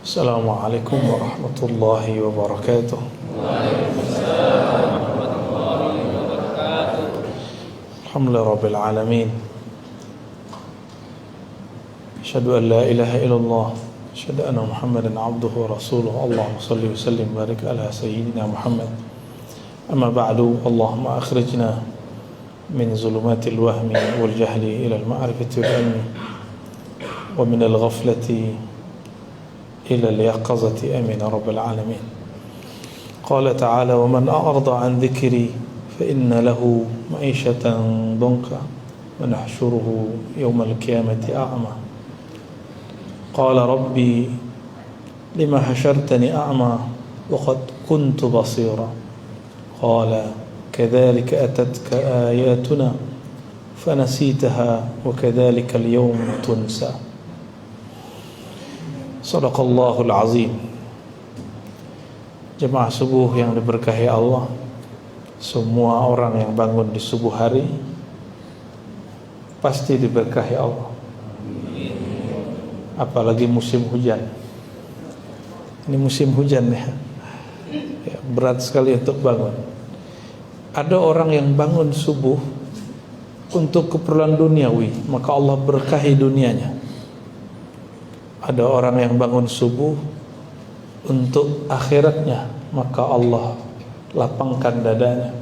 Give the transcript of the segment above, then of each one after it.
Assalamualaikum warahmatullahi wabarakatuh. Alhamdulillah rabbil alamin. Asyhadu an la ilaha illallah, asyhadu anna Muhammadan abduhu wa rasuluh. Allahumma shalli wa sallim barik ala sayyidina Muhammad. Amma ba'du, Allahumma akhrijna min zulumatil wahmi wal jahli ila al-ma'rifati wal ilmi wa min al-ghaflati إلى اليقظة أمين رب العالمين. قال تعالى ومن أعرض عن ذكري فإن له معيشة ضنكا ونحشره يوم القيامة أعمى قال ربي لما حشرتني أعمى وقد كنت بصيرا قال كذلك أتتك آياتنا فنسيتها وكذلك اليوم تنسى. Sadaqallahul azim. Jemaah subuh yang diberkahi Allah, semua orang yang bangun di subuh hari pasti diberkahi Allah. Apalagi musim hujan. Ini musim hujan ya, berat sekali untuk bangun. Ada orang yang bangun subuh untuk keperluan duniawi, maka Allah berkahi dunianya. Ada orang yang bangun subuh untuk akhiratnya, maka Allah lapangkan dadanya,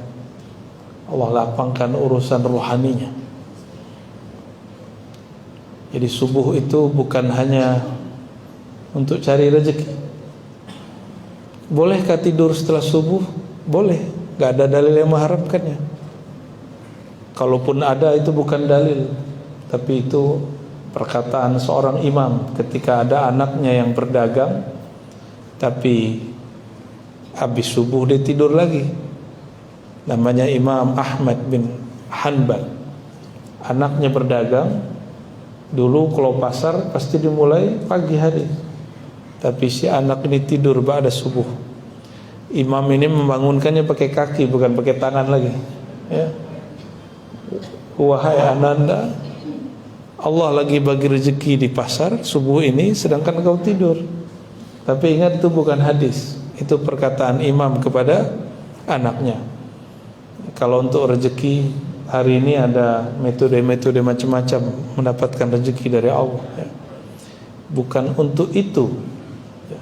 Allah lapangkan urusan rohaninya. Jadi subuh itu bukan hanya untuk cari rezeki. Bolehkah tidur setelah subuh? Boleh, gak ada dalil yang mengharamkannya. Kalaupun ada, itu bukan dalil, tapi itu perkataan seorang imam ketika ada anaknya yang berdagang, tapi habis subuh dia tidur lagi. Namanya Imam Ahmad bin Hanbal. Anaknya berdagang, dulu kalau pasar pasti dimulai pagi hari, tapi si anak ini tidur ba'da subuh. Imam ini membangunkannya pakai kaki, bukan pakai tangan lagi ya. Wahai ananda, Allah lagi bagi rezeki di pasar subuh ini, sedangkan kau tidur. Tapi ingat, itu bukan hadis, itu perkataan imam kepada anaknya. Kalau untuk rezeki hari ini ada metode-metode macam-macam mendapatkan rezeki dari Allah ya. Bukan untuk itu ya.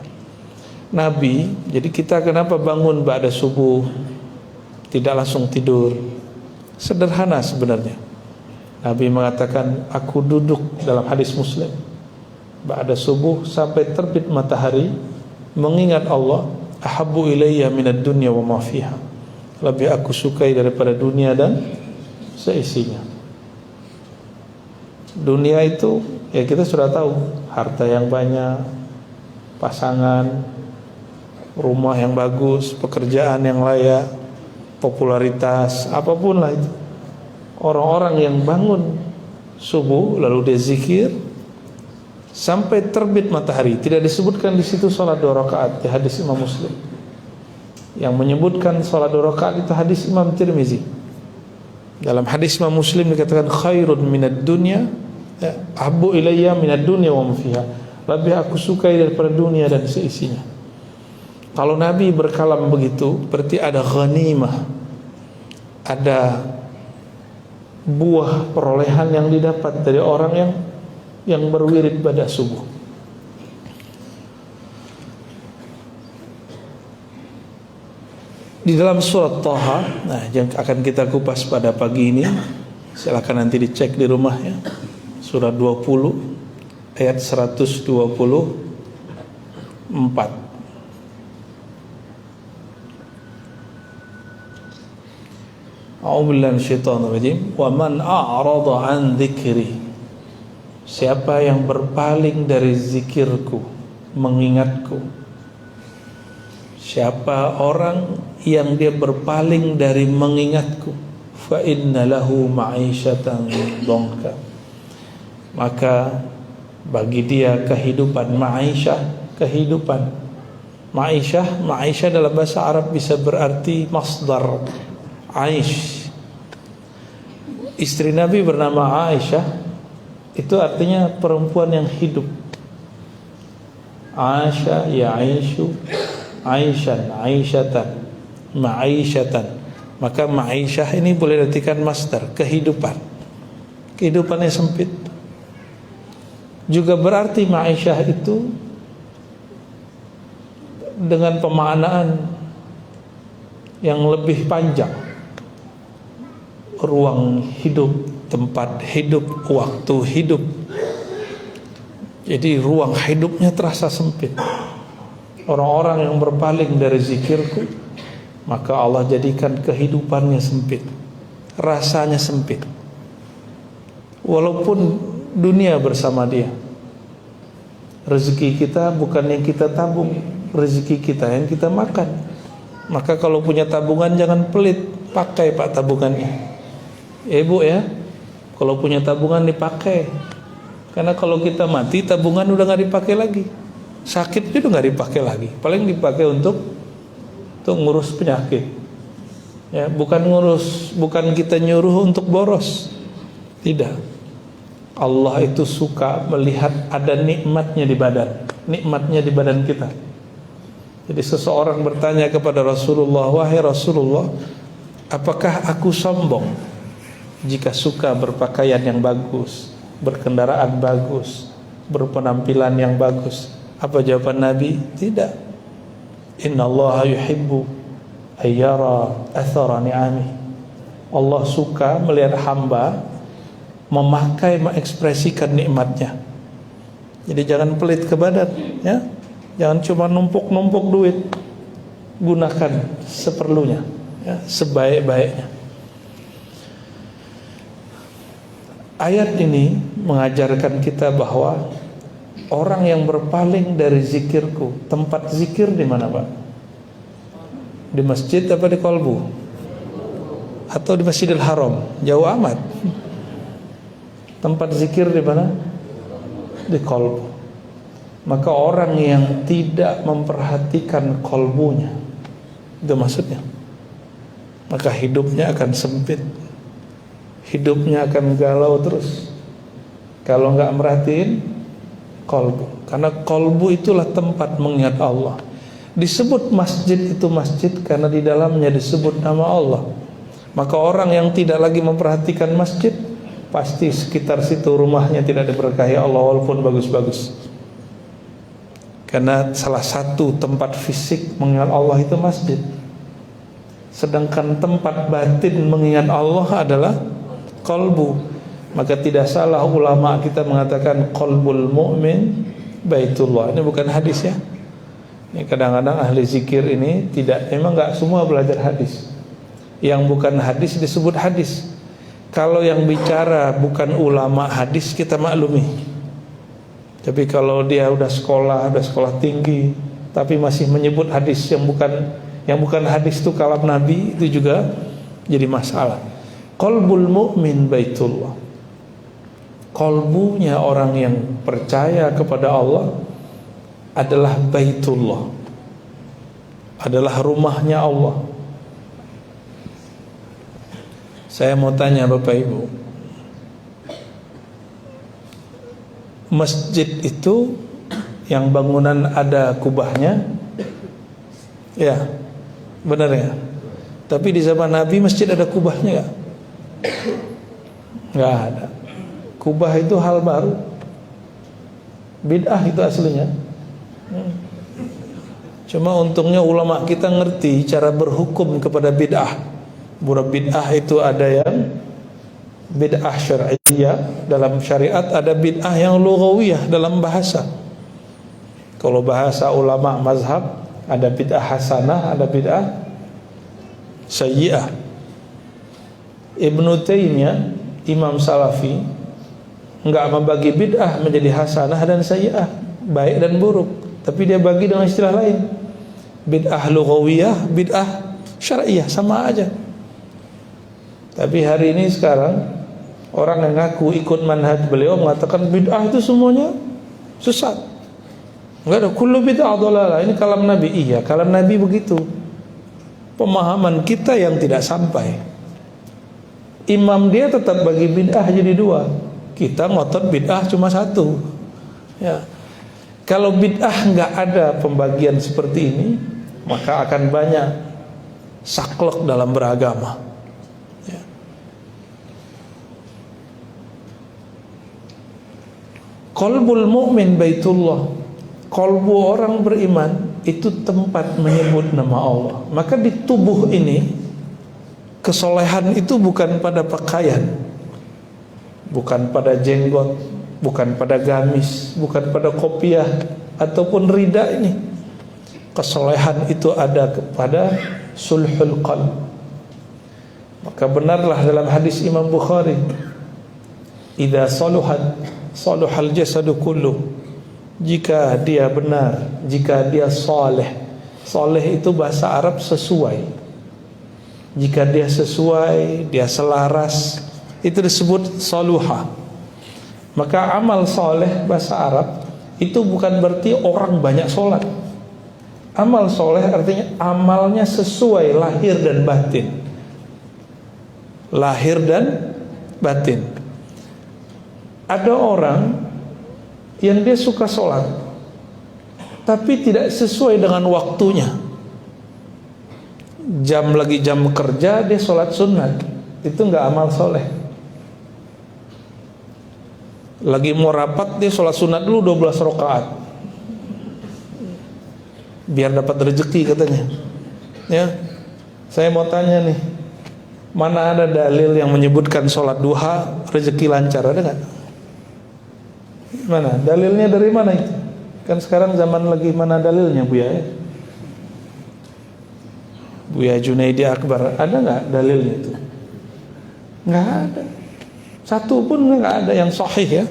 Nabi, jadi kita kenapa bangun ba'da subuh, tidak langsung tidur? Sederhana sebenarnya. Nabi mengatakan, aku duduk dalam hadis Muslim ba'da subuh sampai terbit matahari mengingat Allah. Ahabbu ilayya minad dunya wa ma fiha. Lebih aku sukai daripada dunia dan seisinya. Dunia itu ya kita sudah tahu, harta yang banyak, pasangan, rumah yang bagus, pekerjaan yang layak, popularitas, apapun lah itu. Orang-orang yang bangun subuh lalu dia zikir sampai terbit matahari. Tidak disebutkan di situ salat 2 rakaat di hadis Imam Muslim. Yang menyebutkan salat 2 rakaat itu hadis Imam Tirmizi. Dalam hadis Imam Muslim dikatakan khairun minad dunya, habbu ilayya minad dunya wa ma fiha. Lebih aku sukai daripada dunia dan seisinya. Kalau Nabi berkalam begitu, berarti ada ghanimah, ada buah perolehan yang didapat dari orang yang berwirid pada subuh. Di dalam surat Thaha, nah yang akan kita kupas pada pagi ini, silakan nanti dicek di rumah ya. Surat 20 ayat 124. A'udzubillahi minasyaitonir rajim. Wa man a'rada an dzikri. Siapa yang berpaling dari zikirku, mengingatku. Siapa orang yang dia berpaling dari mengingatku, fa inna lahu ma'isyatan dhanka. Maka bagi dia kehidupan ma'isyah, kehidupan. Ma'isyah dalam bahasa Arab bisa berarti masdar aish. Istri Nabi bernama Aisyah, itu artinya perempuan yang hidup. Asya ya'ishu aishan, aisyatan, ma'isyatan. Maka ma'isyah ini boleh diartikan masdar, kehidupan. Kehidupannya sempit. Juga berarti ma'isyah itu dengan pemaknaan yang lebih panjang. Ruang hidup, tempat hidup, waktu hidup. Jadi ruang hidupnya terasa sempit. Orang-orang yang berpaling dari zikirku, maka Allah jadikan kehidupannya sempit, rasanya sempit. Walaupun dunia bersama dia. Rezeki kita bukan yang kita tabung, rezeki kita yang kita makan. Maka kalau punya tabungan jangan pelit, pakai Pak tabungannya. Bu ya, kalau punya tabungan dipakai. Karena kalau kita mati tabungan udah nggak dipakai lagi. Sakit itu nggak dipakai lagi. Paling dipakai untuk ngurus penyakit. Ya, bukan kita nyuruh untuk boros. Tidak. Allah itu suka melihat ada nikmatnya di badan kita. Jadi seseorang bertanya kepada Rasulullah, wahai Rasulullah, apakah aku sombong jika suka berpakaian yang bagus, berkendaraan bagus, berpenampilan yang bagus? Apa jawaban Nabi? Tidak. Innallaha yuhibbu ayyara athara ni'amih. Allah suka melihat hamba memakai, mengekspresikan nikmatnya. Jadi jangan pelit ke badan, ya. Jangan cuma numpuk-numpuk duit. Gunakan seperlunya, ya, sebaik-baiknya. Ayat ini mengajarkan kita bahwa orang yang berpaling dari zikirku, tempat zikir di mana, Pak? Di masjid apa di kolbu? Atau di Masjidil Haram? Jauh amat. Tempat zikir di mana? Di kolbu. Maka orang yang tidak memperhatikan kolbunya, itu maksudnya, maka hidupnya akan sempit, hidupnya akan galau terus. Kalau nggak merhatiin kolbu, karena kolbu itulah tempat mengingat Allah. Disebut masjid itu masjid karena di dalamnya disebut nama Allah. Maka orang yang tidak lagi memperhatikan masjid, pasti sekitar situ rumahnya tidak diberkahi Allah walaupun bagus-bagus. Karena salah satu tempat fisik mengingat Allah itu masjid. Sedangkan tempat batin mengingat Allah adalah kolbu. Maka tidak salah ulama kita mengatakan qalbul mu'min baitullah. Ini bukan hadis ya. Ini kadang-kadang ahli zikir ini emang nggak semua belajar hadis. Yang bukan hadis disebut hadis. Kalau yang bicara bukan ulama hadis kita maklumi. Tapi kalau dia udah sekolah tinggi, tapi masih menyebut hadis yang bukan hadis itu kalam Nabi, itu juga jadi masalah. Qalbul mu'min baitullah. Kolbunya orang yang percaya kepada Allah adalah baitullah, adalah rumahnya Allah. Saya mau tanya Bapak Ibu, masjid itu yang bangunan ada kubahnya, ya benar ya. Tapi di zaman Nabi masjid ada kubahnya nggak? Nggak ada. Kubah itu hal baru, bid'ah itu aslinya. Cuma untungnya ulama kita ngerti cara berhukum kepada bid'ah. Bid'ah itu ada yang bid'ah syar'iyyah dalam syariat, ada bid'ah yang lughawiyah dalam bahasa. Kalau bahasa ulama mazhab ada bid'ah hasanah, ada bid'ah sayyi'ah. Ibnu Taimiyah, Imam Salafi, enggak membagi bid'ah menjadi hasanah dan sayyi'ah, baik dan buruk, tapi dia bagi dengan istilah lain. Bid'ah lughawiyah, bid'ah syar'iyyah, sama aja. Tapi hari ini sekarang orang yang ngaku ikut manhaj beliau mengatakan bid'ah itu semuanya sesat. Enggak ada, kullu bid'ah dhalalah. Ini kalam Nabi. Iya, kalam Nabi begitu. Pemahaman kita yang tidak sampai. Imam dia tetap bagi bid'ah jadi dua. Kita ngotot bid'ah cuma satu. Ya. Kalau bid'ah nggak ada pembagian seperti ini, maka akan banyak saklek dalam beragama. Ya. Qalbul mu'min baitullah. Qalbu orang beriman itu tempat menyebut nama Allah. Maka di tubuh ini, kesolehan itu bukan pada pakaian, bukan pada jenggot, bukan pada gamis, bukan pada kopiah ataupun rida ini. Kesolehan itu ada kepada sulhul qalb. Maka benarlah dalam hadis Imam Bukhari, idza saluhat saluhal jasadu kullu. Jika dia benar, jika dia saleh. Saleh itu bahasa Arab sesuai. Jika dia sesuai, dia selaras, itu disebut saluha. Maka amal soleh bahasa Arab itu bukan berarti orang banyak sholat. Amal soleh artinya amalnya sesuai lahir dan batin. Lahir dan batin. Ada orang yang dia suka sholat tapi tidak sesuai dengan waktunya. Jam lagi jam kerja dia sholat sunat, itu enggak amal soleh. Lagi mau rapat dia sholat sunat dulu 12 rakaat biar dapat rezeki katanya. Ya, saya mau tanya nih, mana ada dalil yang menyebutkan sholat duha rezeki lancar? Ada nggak? Mana dalilnya, dari mana itu? Kan sekarang zaman lagi mana dalilnya, Buya? Buya Junaidi Akbar, ada nggak dalilnya itu? Nggak ada. Satu pun nggak ada yang sahih ya.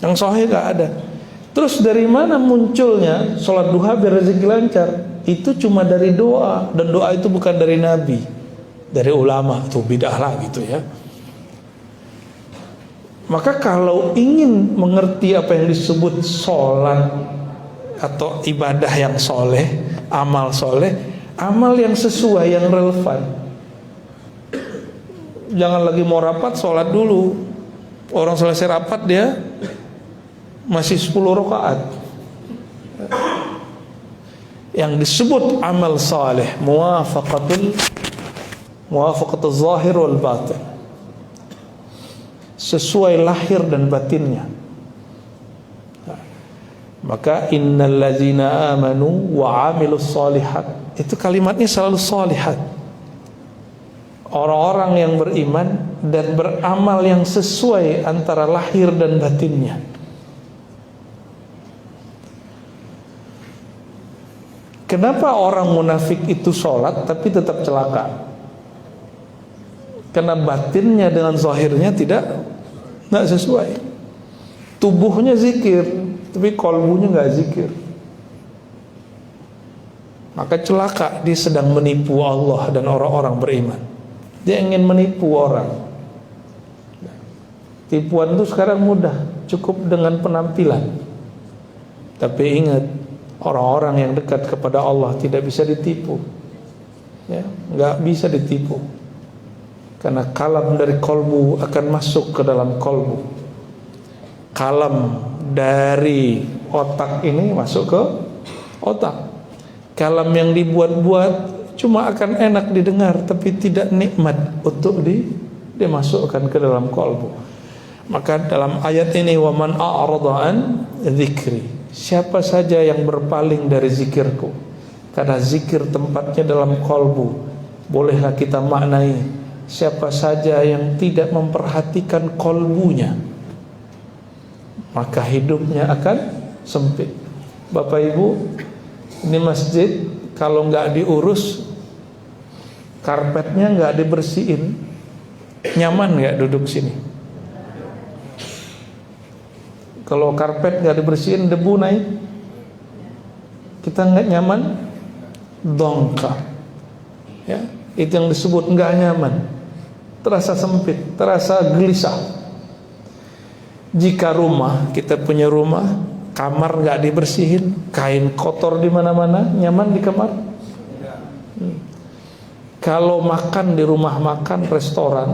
Yang sahih nggak ada. Terus dari mana munculnya sholat duha biar rezeki lancar? Itu cuma dari doa, dan doa itu bukan dari Nabi, dari ulama. Itu bid'ah lah gitu ya. Maka kalau ingin mengerti apa yang disebut sholat atau ibadah yang soleh, amal soleh, amal yang sesuai, yang relevan. Jangan lagi mau rapat sholat dulu, orang selesai rapat dia masih 10 rakaat. Yang disebut amal saleh muwafaqatul zahir wal batin, sesuai lahir dan batinnya. Maka innal ladzina amanu wa amilus shalihat, itu kalimatnya selalu shalihat. Orang-orang yang beriman dan beramal yang sesuai antara lahir dan batinnya. Kenapa orang munafik itu sholat tapi tetap celaka? Karena batinnya dengan zahirnya tidak sesuai. Tubuhnya zikir tapi kalbunya nggak zikir. Maka celaka, dia sedang menipu Allah dan orang-orang beriman. Dia ingin menipu orang. Tipuan itu sekarang mudah, cukup dengan penampilan. Tapi ingat, orang-orang yang dekat kepada Allah tidak bisa ditipu. Ya, nggak bisa ditipu. Karena kalam dari kolbu akan masuk ke dalam kolbu. Kalam dari otak ini masuk ke otak. Kalam yang dibuat-buat cuma akan enak didengar, tapi tidak nikmat untuk dimasukkan ke dalam kolbu. Maka dalam ayat ini, wa man a'rada an dzikri, siapa saja yang berpaling dari zikirku, karena zikir tempatnya dalam kolbu. Bolehlah kita maknai, siapa saja yang tidak memperhatikan kolbunya, maka hidupnya akan sempit. Bapak Ibu, ini masjid kalau nggak diurus, karpetnya nggak dibersihin, nyaman nggak duduk sini? Kalau karpet nggak dibersihin, debu naik, kita nggak nyaman, dongka. Ya, itu yang disebut nggak nyaman, terasa sempit, terasa gelisah. Jika rumah, kita punya rumah, kamar nggak dibersihin, kain kotor di mana-mana, nyaman di kamar? Kalau makan di rumah makan restoran,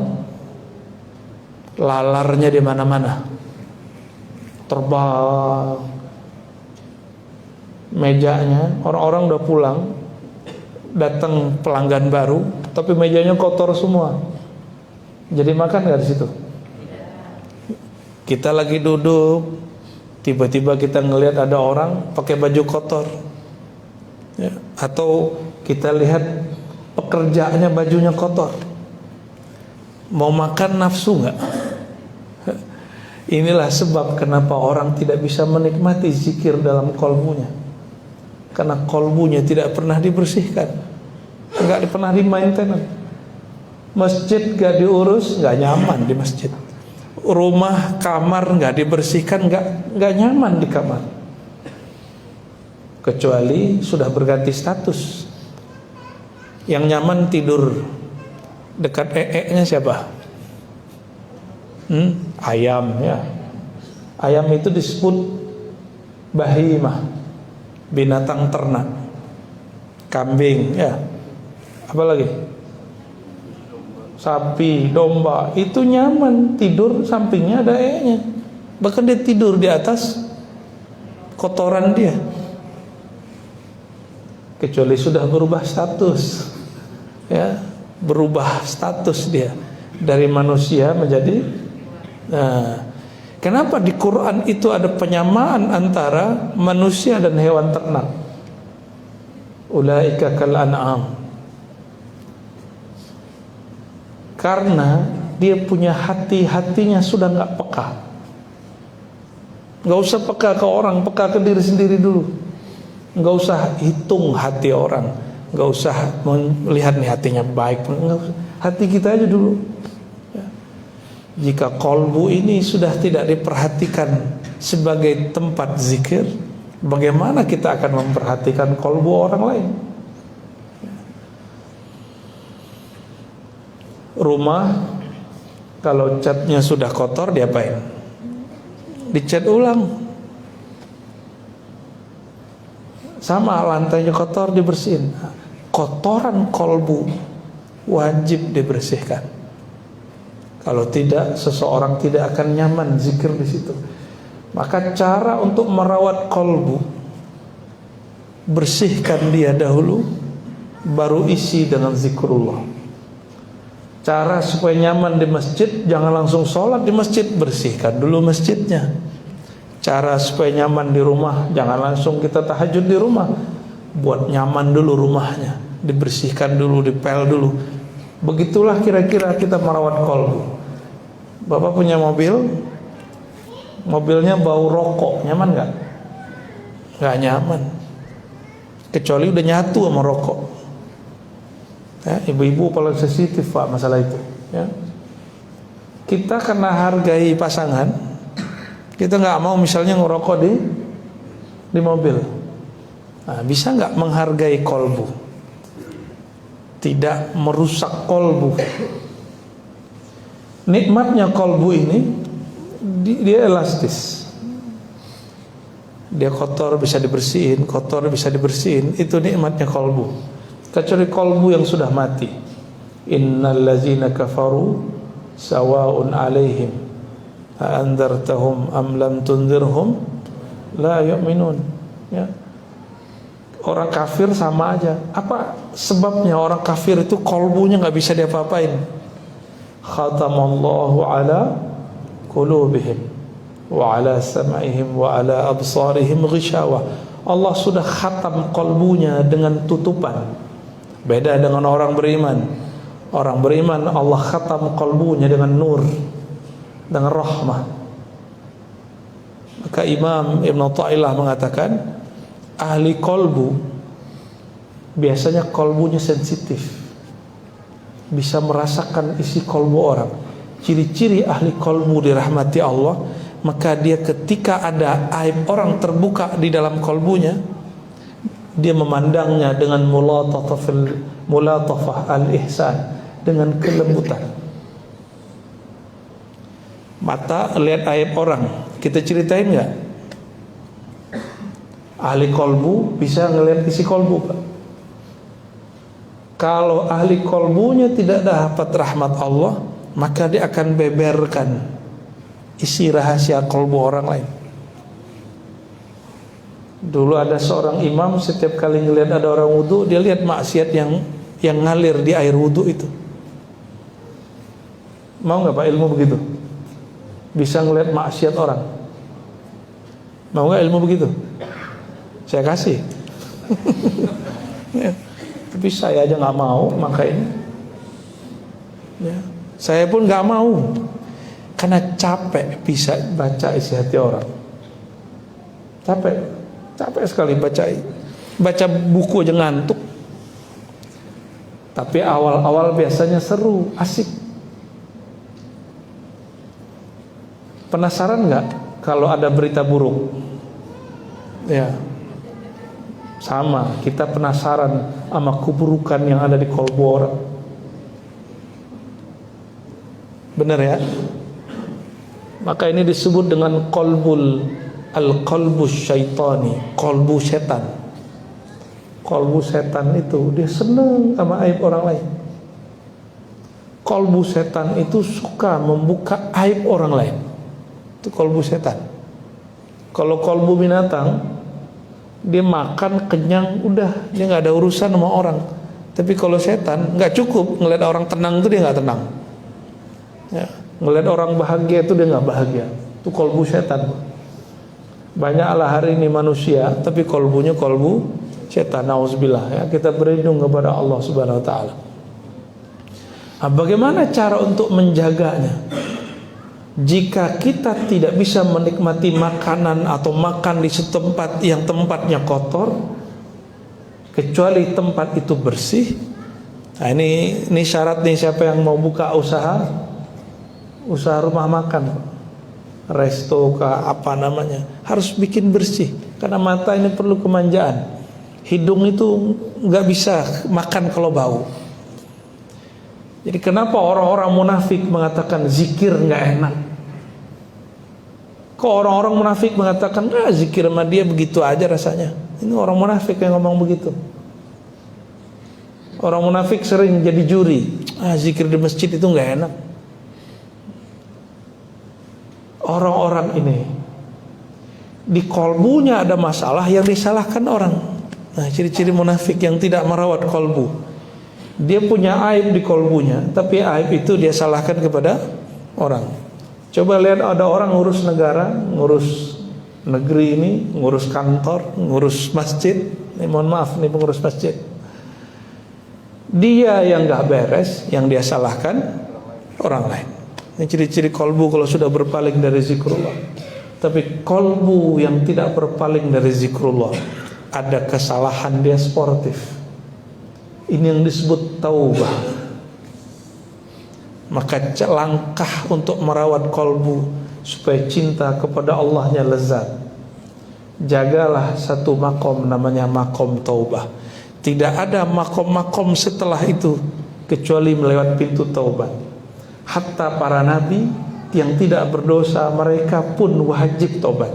lalarnya di mana-mana, terbang, mejanya, orang-orang udah pulang, datang pelanggan baru, tapi mejanya kotor semua. Jadi makan nggak di situ? Kita lagi duduk, tiba-tiba kita ngelihat ada orang pakai baju kotor, ya. Atau kita lihat pekerjaannya bajunya kotor, mau makan nafsu nggak? Inilah sebab kenapa orang tidak bisa menikmati zikir dalam kolbunya, karena kolbunya tidak pernah dibersihkan, nggak pernah di-maintenance. Masjid nggak diurus, nggak nyaman di masjid. Rumah, kamar nggak dibersihkan, nggak nyaman di kamar. Kecuali sudah berganti status. Yang nyaman tidur dekat nya siapa? Ayam, ya. Ayam itu disebut bahimah, binatang ternak. Kambing, ya. Apa lagi? Sapi, domba, itu nyaman tidur sampingnya ada nya. Bahkan dia tidur di atas kotoran dia. Kecuali sudah berubah status, ya, berubah status dia dari manusia menjadi. Nah, kenapa di Quran itu ada penyamaan antara manusia dan hewan ternak? Ulaika kal an'am. Karena dia punya hatinya sudah nggak peka. Nggak usah peka ke orang, peka ke diri sendiri dulu. Nggak usah hitung hati orang, nggak usah melihat nih hatinya baik, nggak usah. Hati kita aja dulu. Jika kolbu ini sudah tidak diperhatikan sebagai tempat zikir, bagaimana kita akan memperhatikan kolbu orang lain? Rumah, kalau catnya sudah kotor, diapain? Dicat ulang. Sama, lantainya kotor, dibersihin. Kotoran kolbu wajib dibersihkan. Kalau tidak, seseorang tidak akan nyaman zikir di situ. Maka cara untuk merawat kolbu, bersihkan dia dahulu, baru isi dengan zikrullah. Cara supaya nyaman di masjid, jangan langsung sholat di masjid, bersihkan dulu masjidnya. Cara supaya nyaman di rumah, jangan langsung kita tahajud di rumah, buat nyaman dulu rumahnya, dibersihkan dulu, dipel dulu. Begitulah kira-kira kita merawat kolbu. Bapak punya mobil, mobilnya bau rokok, nyaman gak? Gak nyaman. Kecuali udah nyatu sama rokok, ya. Ibu-ibu paling sensitif Pak masalah itu, ya. Kita karena hargai pasangan, kita gak mau misalnya ngerokok di mobil. Nah, bisa gak menghargai kolbu, tidak merusak kolbu? Nikmatnya kolbu ini, dia elastis. Dia kotor bisa dibersihin, kotor bisa dibersihin. Itu nikmatnya kolbu. Kecuali kolbu yang sudah mati. Innal ladzina kafaru sawa'un 'alaihim a anzartahum am lam tunzirhum la yu'minun. Ya. Orang kafir sama aja. Apa sebabnya orang kafir itu kolbunya nggak bisa diapa-apain? Khatamallahu ala qulubihim wa ala sam'ihim wa ala absarihim ghishawah. Allah sudah khatam kolbunya dengan tutupan. Beda dengan orang beriman. Orang beriman Allah khatam kolbunya dengan nur, dengan rahmah. Maka Imam Ibn Athaillah mengatakan, ahli kolbu biasanya kolbunya sensitif, bisa merasakan isi kolbu orang. Ciri-ciri ahli kolbu dirahmati Allah, maka dia ketika ada aib orang terbuka di dalam kolbunya, dia memandangnya dengan mulatafah al-ihsan, dengan kelembutan. Mata lihat aib orang, kita ceritain nggak? Ahli kolbu bisa ngelihat isi kolbu Pak. Kalau ahli kolbunya tidak dapat rahmat Allah, maka dia akan beberkan isi rahasia kolbu orang lain. Dulu ada seorang imam, setiap kali ngelihat ada orang wudu, dia lihat maksiat yang ngalir di air wudu itu. Mau nggak Pak ilmu begitu? Bisa ngelihat maksiat orang. Mau nggak ilmu begitu? Saya kasih. Ya. Tapi saya aja nggak mau, makanya. Ya. Saya pun nggak mau, karena capek bisa baca isi hati orang. Capek sekali baca buku aja ngantuk. Tapi awal-awal biasanya seru, asik. Penasaran nggak kalau ada berita buruk? Ya, sama. Kita penasaran sama keburukan yang ada di kolbu orang. Benar ya? Maka ini disebut dengan al-qalbu syaitani, kolbu setan. Kolbu setan itu dia senang sama aib orang lain. Kolbu setan itu suka membuka aib orang lain. Itu kolbu setan. Kalau kolbu binatang, dia makan kenyang, udah, dia nggak ada urusan sama orang. Tapi kalau setan nggak cukup ngeliat orang tenang itu dia nggak tenang. Ya, ngeliat orang bahagia itu dia nggak bahagia. Itu kolbu setan. Banyaklah hari ini manusia, tapi kolbunya kolbu setan. Nauzubillah. Ya, kita berlindung kepada Allah Subhanahu Wa Taala. Nah, bagaimana cara untuk menjaganya? Jika kita tidak bisa menikmati makanan atau makan di setempat yang tempatnya kotor, kecuali tempat itu bersih. Nah, ini syarat nih, siapa yang mau buka usaha rumah makan, resto kah apa namanya, harus bikin bersih. Karena mata ini perlu kemanjaan. Hidung itu nggak bisa makan kalau bau. Jadi kenapa orang-orang munafik mengatakan zikir nggak enak? Kok orang-orang munafik mengatakan zikir sama dia begitu aja rasanya? Ini orang munafik yang ngomong begitu. Orang munafik sering jadi juri. Zikir di masjid itu nggak enak. Orang-orang ini di kolbunya ada masalah yang disalahkan orang. Nah, ciri-ciri munafik yang tidak merawat kolbu. Dia punya aib di kolbunya, tapi aib itu dia salahkan kepada orang. Coba lihat ada orang ngurus negara, ngurus negeri ini, ngurus kantor, ngurus masjid. Mohon maaf nih pengurus masjid. Dia yang nggak beres, yang dia salahkan orang lain. Ini ciri-ciri kolbu kalau sudah berpaling dari zikrullah. Tapi kolbu yang tidak berpaling dari zikrullah, ada kesalahan, dia sportif. Ini yang disebut taubah. Maka langkah untuk merawat kolbu supaya cinta kepada Allahnya lezat. Jagalah satu makom namanya makom taubah. Tidak ada makom-makom setelah itu kecuali melewat pintu taubat. Hatta para nabi yang tidak berdosa, mereka pun wajib tobat.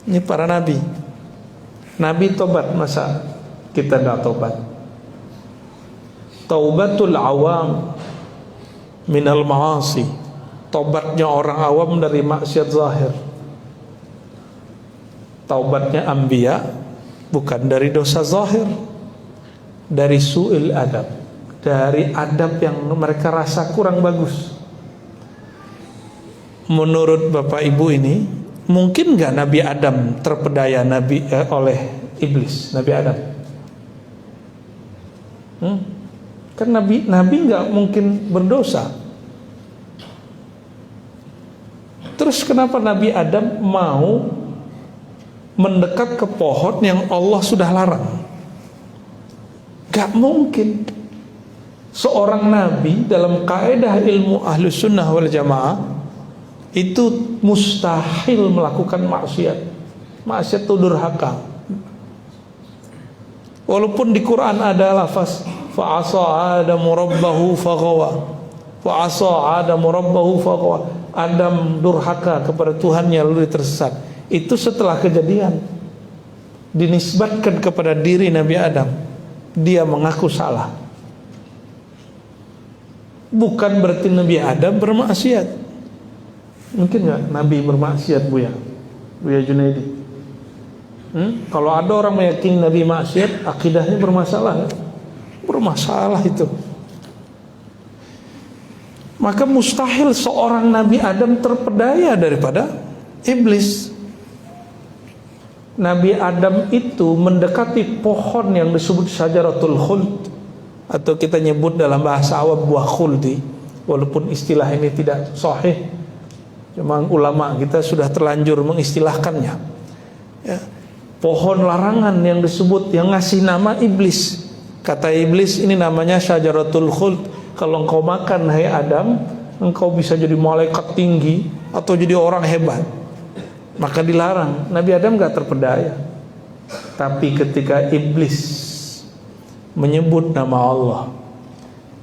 Ini para nabi. Nabi tobat, masa kita tidak tobat? Taubatul awam minal ma'asi. Tobatnya orang awam dari maksiat zahir. Taubatnya anbiya bukan dari dosa zahir, dari su'il adab, dari adab yang mereka rasa kurang bagus. Menurut Bapak Ibu ini, mungkin gak Nabi Adam terpedaya oleh iblis, Nabi Adam? Kan Nabi gak mungkin berdosa. Terus kenapa Nabi Adam mau mendekat ke pohon yang Allah sudah larang? Gak mungkin. Seorang Nabi dalam kaidah ilmu Ahlus Sunnah wal Jamaah itu mustahil melakukan maksiat. Maksiat itu durhaka. Walaupun di Quran ada lafaz fa'asa Adamu rabbahu faghawa. Fa'asa Adamu rabbahu faghawa. Adam durhaka kepada Tuhannya lalu tersesat. Itu setelah kejadian. Dinisbatkan kepada diri Nabi Adam. Dia mengaku salah. Bukan berarti Nabi Adam bermaksiat. Mungkin nggak Nabi bermaksiat, Buya Junaidi? Kalau ada orang meyakini Nabi maksiat, akidahnya bermasalah. Bermasalah itu. Maka mustahil seorang Nabi Adam terpedaya daripada iblis. Nabi Adam itu mendekati pohon yang disebut syajaratul khuld, atau kita nyebut dalam bahasa awam buah khuldi, walaupun istilah ini tidak sahih, cuma ulama kita sudah terlanjur mengistilahkannya ya. Pohon larangan yang disebut, yang ngasih nama iblis. Kata iblis, ini namanya syajaratul khuld. Kalau engkau makan, hai Adam, engkau bisa jadi malaikat tinggi atau jadi orang hebat. Maka dilarang. Nabi Adam gak terpedaya. Tapi ketika iblis menyebut nama Allah,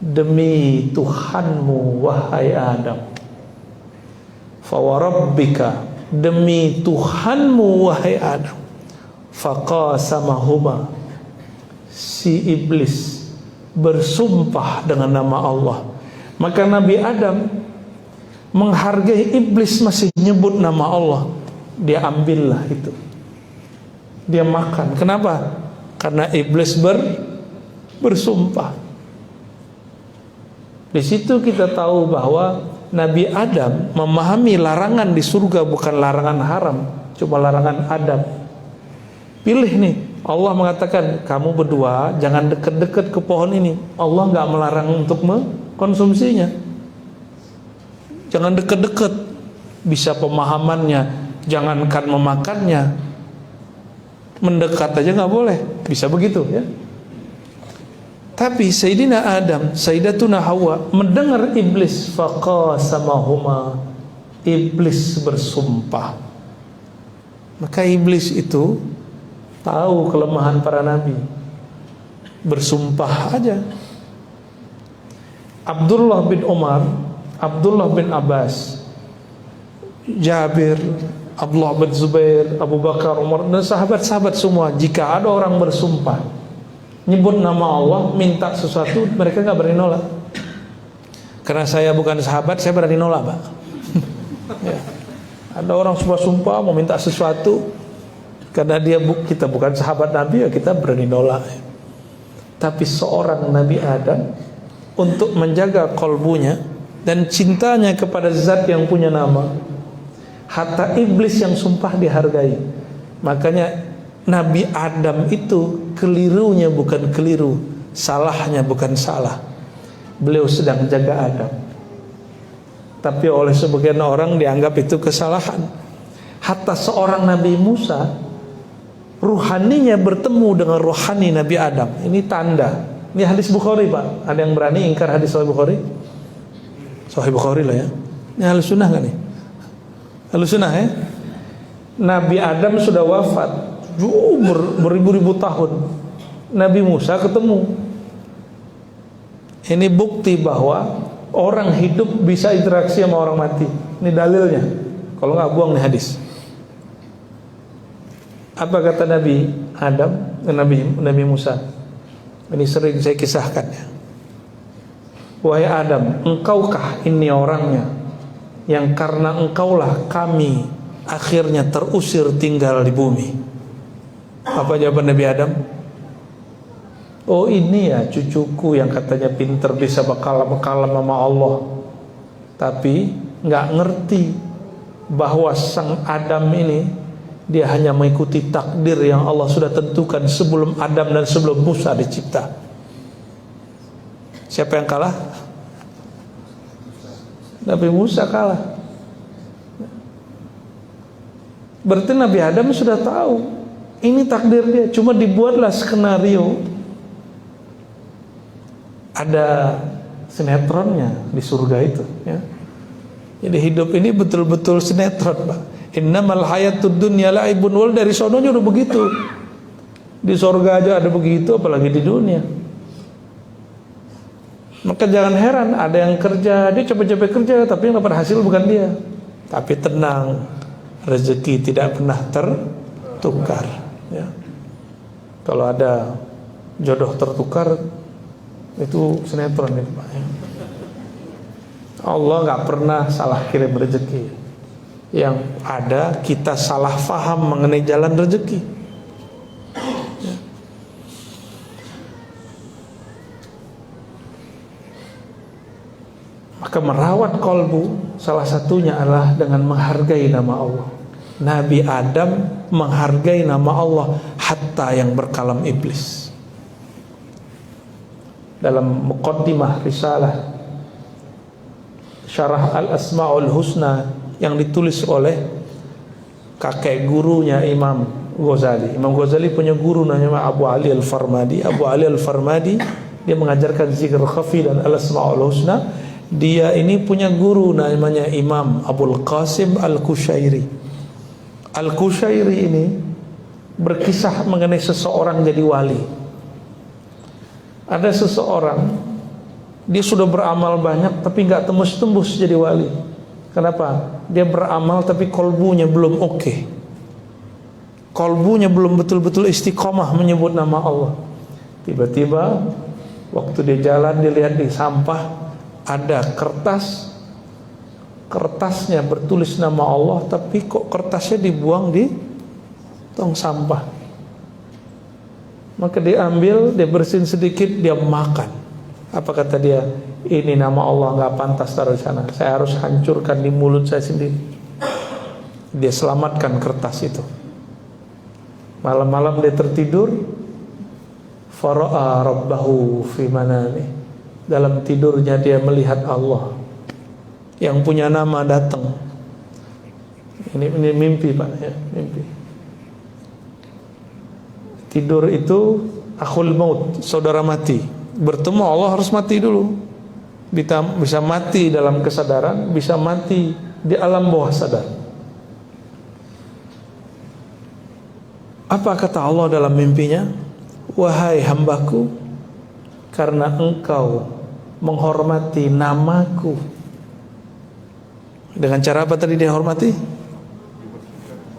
demi Tuhanmu wahai Adam, fawarabbika, demi Tuhanmu wahai Adam, faqasamahuma, si iblis bersumpah dengan nama Allah. Maka Nabi Adam menghargai iblis masih nyebut nama Allah. Dia ambillah itu, dia makan. Kenapa? Karena iblis bersumpah. Di situ kita tahu bahwa Nabi Adam memahami larangan di surga bukan larangan haram, cuma larangan adab. Pilih nih, Allah mengatakan kamu berdua jangan dekat-dekat ke pohon ini. Allah nggak melarang untuk mengkonsumsinya. Jangan dekat-dekat. Bisa pemahamannya, jangankan memakannya, mendekat aja nggak boleh. Bisa begitu ya. Tapi Sayyidina Adam, Sayyidatuna Hawa mendengar iblis, faqasamahuma, iblis bersumpah. Maka iblis itu tahu kelemahan para nabi, bersumpah aja. Abdullah bin Umar, Abdullah bin Abbas, Jabir, Abdullah bin Zubair, Abu Bakar, Umar, dan sahabat-sahabat semua, jika ada orang bersumpah nyebut nama Allah, minta sesuatu, mereka gak berani nolak. Karena saya bukan sahabat, saya berani nolak, Pak. Ya. Ada orang sumpah mau minta sesuatu, karena kita bukan sahabat Nabi, ya kita berani nolak. Tapi seorang Nabi Adam, untuk menjaga kolbunya dan cintanya kepada zat yang punya nama, hatta iblis yang sumpah dihargai. Makanya Nabi Adam itu kelirunya bukan keliru, salahnya bukan salah. Beliau sedang jaga Adam, tapi oleh sebagian orang dianggap itu kesalahan. Hatta seorang Nabi Musa, ruhaninya bertemu dengan ruhani Nabi Adam. Ini tanda. Ini hadis Bukhari, Pak. Ada yang berani ingkar hadis Sahih Bukhari? Sahih Bukhari lah ya. Ini Ahlus Sunnah kan nih? Ahlus Sunnah ya. Nabi Adam sudah wafat beribu-ribu tahun. Nabi Musa ketemu. Ini bukti bahwa orang hidup bisa interaksi sama orang mati. Ini dalilnya. Kalau nggak, buang nih hadis. Apa kata Nabi Adam, Nabi Musa? Ini sering saya kisahkan ya. Wahai Adam, engkaukah ini orangnya yang karena engkaulah kami akhirnya terusir tinggal di bumi? Apa jawaban Nabi Adam? Oh, ini ya cucuku yang katanya pinter, bisa bakalam sama Allah, tapi nggak ngerti bahwa sang Adam ini dia hanya mengikuti takdir yang Allah sudah tentukan sebelum Adam dan sebelum Musa dicipta. Siapa yang kalah? Nabi Musa kalah. Berarti Nabi Adam sudah tahu ini takdir dia, cuma dibuatlah skenario. Ada sinetronnya di surga itu ya. Jadi hidup ini betul-betul sinetron, Pak. Innamal hayatud dunya la'ibun wal, dari sononya udah begitu. Di surga aja ada begitu, apalagi di dunia. Maka jangan heran ada yang kerja, dia capek-capek kerja tapi yang dapat hasil bukan dia. Tapi tenang, rezeki tidak pernah tertukar ya. Kalau ada jodoh tertukar, itu sinetron itu, Pak ya. Allah gak pernah salah kirim rezeki. Yang ada kita salah faham mengenai jalan rezeki. Maka merawat kolbu salah satunya adalah dengan menghargai nama Allah. Nabi Adam menghargai nama Allah hatta yang berkalam iblis. Dalam muqaddimah risalah Syarah Al-Asma'ul Husna yang ditulis oleh kakek gurunya Imam Ghazali. Imam Ghazali punya guru namanya Abu Ali Al-Farmadi. Abu Ali Al-Farmadi dia mengajarkan zikr khafi dan Al-Asma'ul Husna. Dia ini punya guru namanya Imam Abul Qasim Al-Kushairi. Al-Kushairi ini berkisah mengenai seseorang jadi wali. Ada seseorang, dia sudah beramal banyak tapi gak tembus-tembus jadi wali. Kenapa? Dia beramal tapi kolbunya belum oke. Kolbunya belum betul-betul istiqomah menyebut nama Allah. Tiba-tiba waktu dia jalan, dia lihat di sampah ada kertas. Kertasnya bertulis nama Allah, tapi kok kertasnya dibuang di tong sampah. Maka dia ambil, dia bersihin sedikit, dia makan. Apa kata dia? Ini nama Allah gak pantas taruh di sana. Saya harus hancurkan di mulut saya sendiri. Dia selamatkan kertas itu. Malam-malam dia tertidur, fara'a rabbahu fi manami. Dalam tidurnya dia melihat Allah yang punya nama datang. Ini mimpi Pak ya, mimpi. Tidur itu akhul maut, saudara mati. Bertemu Allah harus mati dulu. Bisa mati dalam kesadaran, bisa mati di alam bawah sadar. Apa kata Allah dalam mimpinya? Wahai hambaku, karena engkau menghormati namaku. Dengan cara apa tadi dia hormati?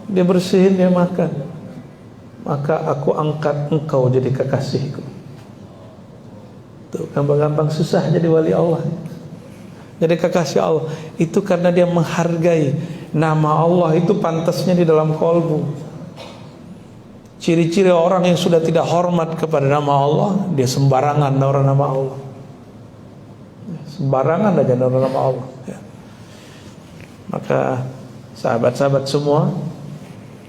Dia bersihin, dia makan. Maka aku angkat engkau jadi kekasihku. Tuh, gampang-gampang susah jadi wali Allah. Jadi kekasih Allah itu karena dia menghargai nama Allah, itu pantasnya di dalam kolbu. Ciri-ciri orang yang sudah tidak hormat kepada nama Allah, dia sembarangan orang nama Allah. Sembarangan aja orang nama Allah ya. Maka sahabat-sahabat semua,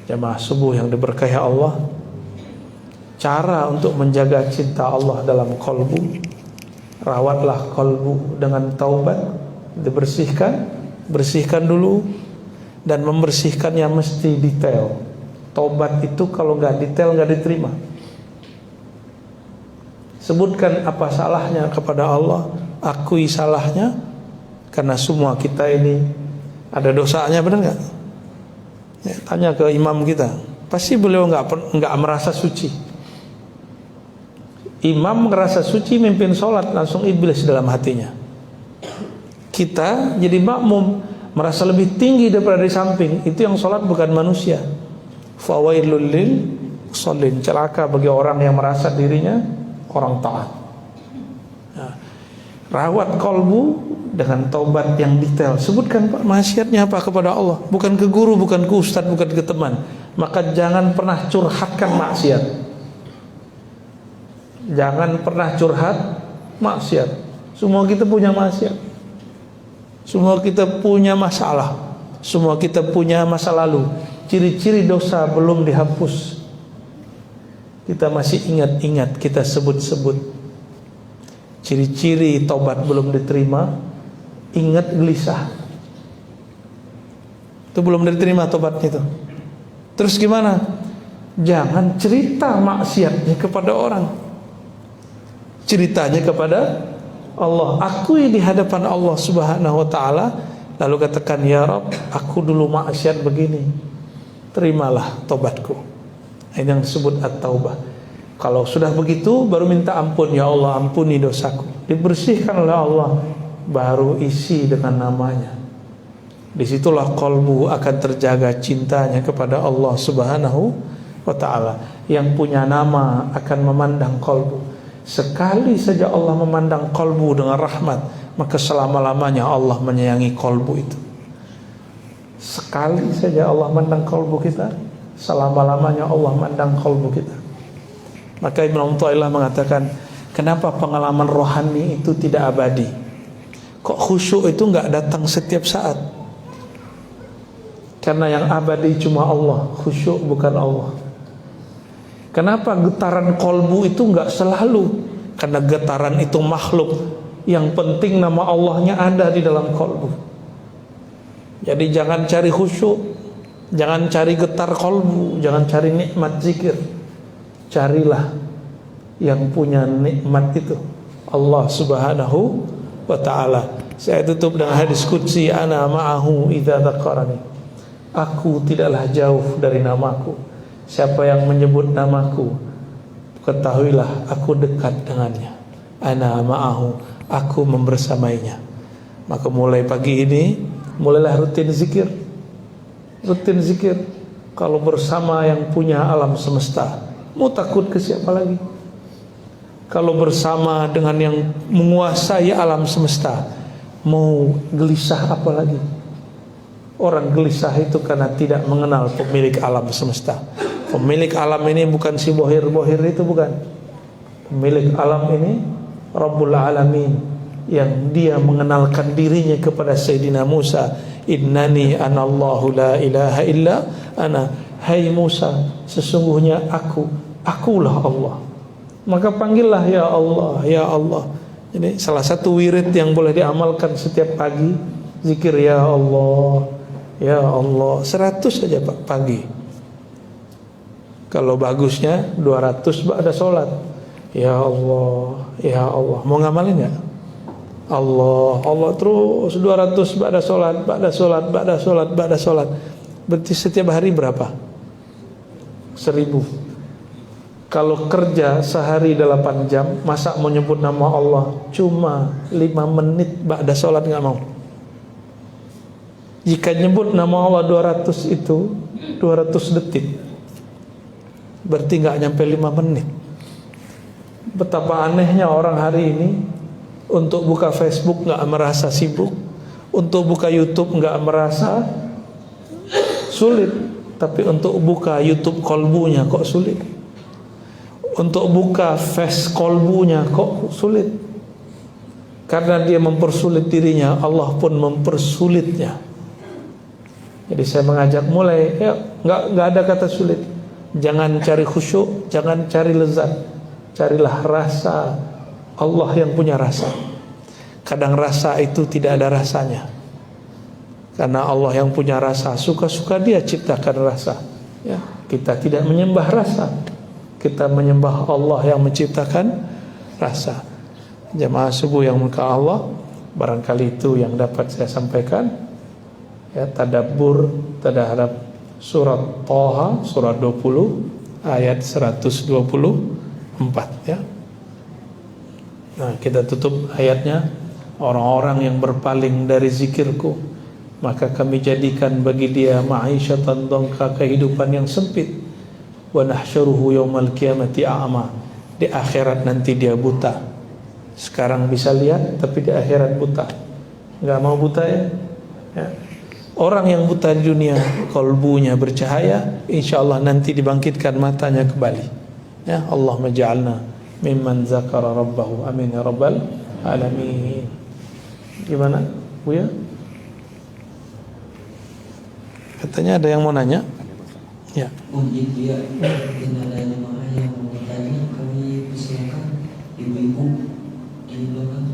jamaah subuh yang diberkahi Allah, cara untuk menjaga cinta Allah dalam kolbu, rawatlah kolbu dengan taubat, bersihkan dulu, dan membersihkannya mesti detail. Taubat itu kalau gak detail gak diterima. Sebutkan apa salahnya kepada Allah, akui salahnya, karena semua kita ini ada dosanya, benar nggak? Ya, tanya ke imam kita, pasti beliau nggak merasa suci. Imam merasa suci, mimpin sholat langsung iblis dalam hatinya. Kita jadi makmum merasa lebih tinggi daripada di samping. Itu yang sholat bukan manusia. Fawailul lil musallin, celaka bagi orang yang merasa dirinya orang taat. Nah, rawat kolbu dengan taubat yang detail. Sebutkan Pak maksiatnya apa kepada Allah, bukan ke guru, bukan ke ustaz, bukan ke teman. Maka jangan pernah curhatkan maksiat. Jangan pernah curhat maksiat. Semua kita punya maksiat. Semua kita punya masalah. Semua kita punya masa lalu. Ciri-ciri dosa belum dihapus, kita masih ingat-ingat, kita sebut-sebut. Ciri-ciri taubat belum diterima, ingat gelisah. Itu belum diterima taubatnya itu. Terus gimana? Jangan cerita maksiatnya kepada orang. Ceritanya kepada Allah. Akui di hadapan Allah Subhanahu wa taala, lalu katakan, ya Rabb, aku dulu maksiat begini. Terimalah taubatku. Ini yang disebut at-taubah. Kalau sudah begitu baru minta ampun, ya Allah ampuni dosaku. Dibersihkan oleh Allah, baru isi dengan namanya. Disitulah kolbu akan terjaga cintanya kepada Allah Subhanahu wa ta'ala. Yang punya nama akan memandang kolbu. Sekali saja Allah memandang kolbu dengan rahmat, maka selama-lamanya Allah menyayangi kolbu itu. Sekali saja Allah memandang kolbu kita, selama-lamanya Allah memandang kolbu kita. Maka Ibnu Athaillah mengatakan, kenapa pengalaman rohani itu tidak abadi? Kok khusyuk itu nggak datang setiap saat? Karena yang abadi cuma Allah, khusyuk bukan Allah. Kenapa getaran kolbu itu nggak selalu? Karena getaran itu makhluk. Yang penting nama Allahnya ada di dalam kolbu. Jadi jangan cari khusyuk, jangan cari getar kolbu, jangan cari nikmat zikir. Carilah yang punya nikmat itu, Allah Subhanahu wa ta'ala. Saya tutup dengan hadis qudsi, ana ma'ahu idza dzakarani. Aku tidaklah jauh dari namaku. Siapa yang menyebut namaku, ketahuilah aku dekat dengannya. Ana ma'ahu, aku membersamainya. Maka mulai pagi ini, mulailah rutin zikir. Rutin zikir. Kalau bersama yang punya alam semesta, mau takut ke siapa lagi? Kalau bersama dengan yang menguasai alam semesta, mau gelisah apa lagi? Orang gelisah itu karena tidak mengenal pemilik alam semesta. Pemilik alam ini bukan si bohir-bohir itu, bukan. Pemilik alam ini Rabbul Alamin, yang dia mengenalkan dirinya kepada Sayyidina Musa. Innani anallahu la ilaha illa ana. Hai Musa, sesungguhnya akulah Allah. Maka panggillah ya Allah, ya Allah. Jadi salah satu wirid yang boleh diamalkan setiap pagi, zikir ya Allah, ya Allah. 100 saja Pak pagi. Kalau bagusnya 200 ba'da sholat. Ya Allah, ya Allah. Mau ngamalin gak? Allah, Allah terus 200 ba'da sholat, ba'da sholat, ba'da sholat, ba'da sholat. Berarti setiap hari berapa? 1000. Kalau kerja sehari 8 jam, masa mau nyebut nama Allah cuma 5 menit ba'da sholat gak mau? Jika nyebut nama Allah 200 itu 200 detik, berarti gak nyampe 5 menit. Betapa anehnya orang hari ini. Untuk buka Facebook gak merasa sibuk, untuk buka YouTube gak merasa sulit, tapi untuk buka YouTube kolbunya kok sulit. Untuk buka face kolbunya kok sulit. Karena dia mempersulit dirinya, Allah pun mempersulitnya. Jadi saya mengajak mulai, ya, nggak ada kata sulit. Jangan cari khusyuk, jangan cari lezat, carilah rasa. Allah yang punya rasa. Kadang rasa itu tidak ada rasanya, karena Allah yang punya rasa, suka-suka dia ciptakan rasa. Ya, kita tidak menyembah rasa, kita menyembah Allah yang menciptakan rasa. Jamaah subuh yang muka Allah, barangkali itu yang dapat saya sampaikan. Ya, tadabbur terhadap surat Thaha, surat 20 ayat 124 ya. Nah, kita tutup ayatnya. Orang-orang yang berpaling dari zikirku, maka kami jadikan bagi dia ma'isyatan dongka, kehidupan yang sempit. Wa nahsyuruhu yaumal qiyamati a'ma. Di akhirat nanti dia buta. Sekarang bisa lihat, tapi di akhirat buta. Enggak mau buta ya? Orang yang buta di dunia, kolbunya bercahaya, insyaallah nanti dibangkitkan matanya kembali. Ya, Allah maj'alna mimman zakara rabbahu. Amin ya rabbal alamin. Gimana Buya? Katanya ada yang mau nanya? Ya. Dia dengan ada jemaah yang mau bertanya, kami persilakan ibu-ibu di belakang.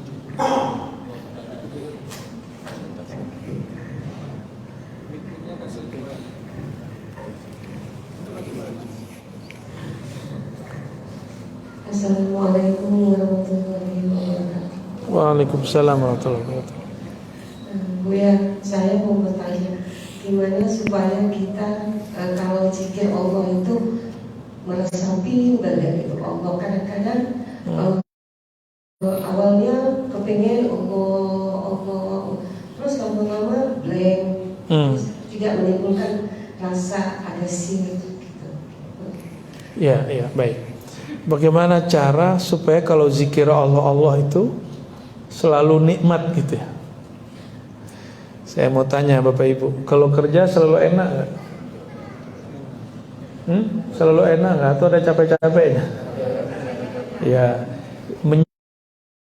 Assalamualaikum warahmatullahi wabarakatuh. Waalaikumsalam warahmatullahi wabarakatuh. Buya, saya mau bertanya, gimana supaya kita kalau zikir Allah itu meresapi dari itu Allah. Kadang-kadang awalnya kepingin Allah, terus lama-lama blank, terus juga menimbulkan rasa ada gitu. Ya, baik. Bagaimana cara supaya kalau zikir Allah itu selalu nikmat gitu ya? Saya mau tanya Bapak Ibu, kalau kerja selalu enak gak? Selalu enak gak? Atau ada capek-capeknya? Ya,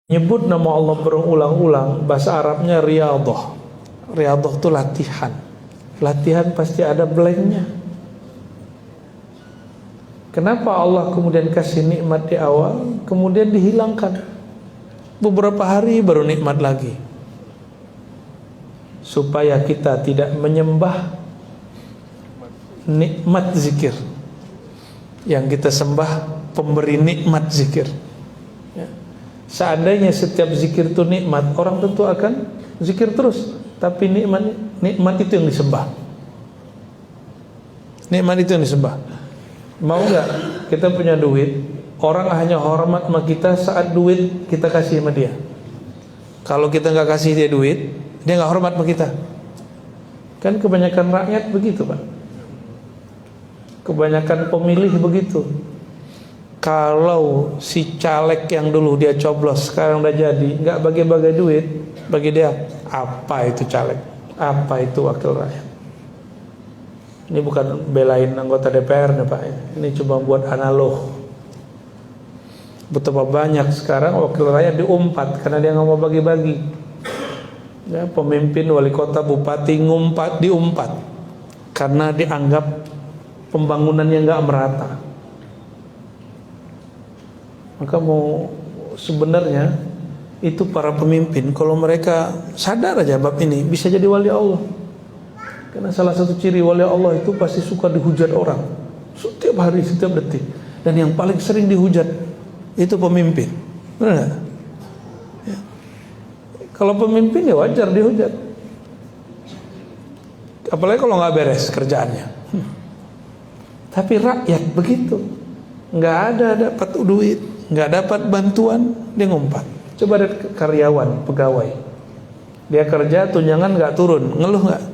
Nyebut nama Allah berulang-ulang, bahasa Arabnya riyadhah. Riyadhah itu latihan. Latihan pasti ada blanknya. Kenapa Allah kemudian kasih nikmat di awal, kemudian dihilangkan? Beberapa hari baru nikmat lagi. Supaya kita tidak menyembah nikmat zikir. Yang kita sembah pemberi nikmat zikir. Ya. Seandainya setiap zikir itu nikmat, orang tentu akan zikir terus. Tapi nikmat itu yang disembah. Nikmat itu yang disembah. Mau nggak kita punya duit, orang hanya hormat sama kita saat duit kita kasih sama dia. Kalau kita nggak kasih dia duit, dia nggak hormat sama kita. Kan kebanyakan rakyat begitu, Pak. Kebanyakan pemilih begitu. Kalau si caleg yang dulu dia coblos sekarang udah jadi, nggak bagi-bagi duit, bagi dia apa itu caleg, apa itu wakil rakyat. Ini bukan belain anggota DPR nih Pak, ini cuma buat analog. Betapa banyak sekarang wakil rakyat diumpat karena dia nggak mau bagi-bagi. Ya, pemimpin, wali kota, bupati diumpat karena dianggap pembangunannya nggak merata. Maka mau sebenarnya itu para pemimpin kalau mereka sadar aja bab ini bisa jadi wali Allah. Karena salah satu ciri wali Allah itu pasti suka dihujat orang setiap hari, setiap detik. Dan yang paling sering dihujat itu pemimpin. Benar gak? Ya. Kalau pemimpin ya wajar dihujat. Apalagi kalau nggak beres kerjaannya. Tapi rakyat begitu, nggak ada dapat duit, nggak dapat bantuan, dia ngumpat. Coba lihat karyawan, pegawai, dia kerja tunjangan nggak turun, ngeluh nggak?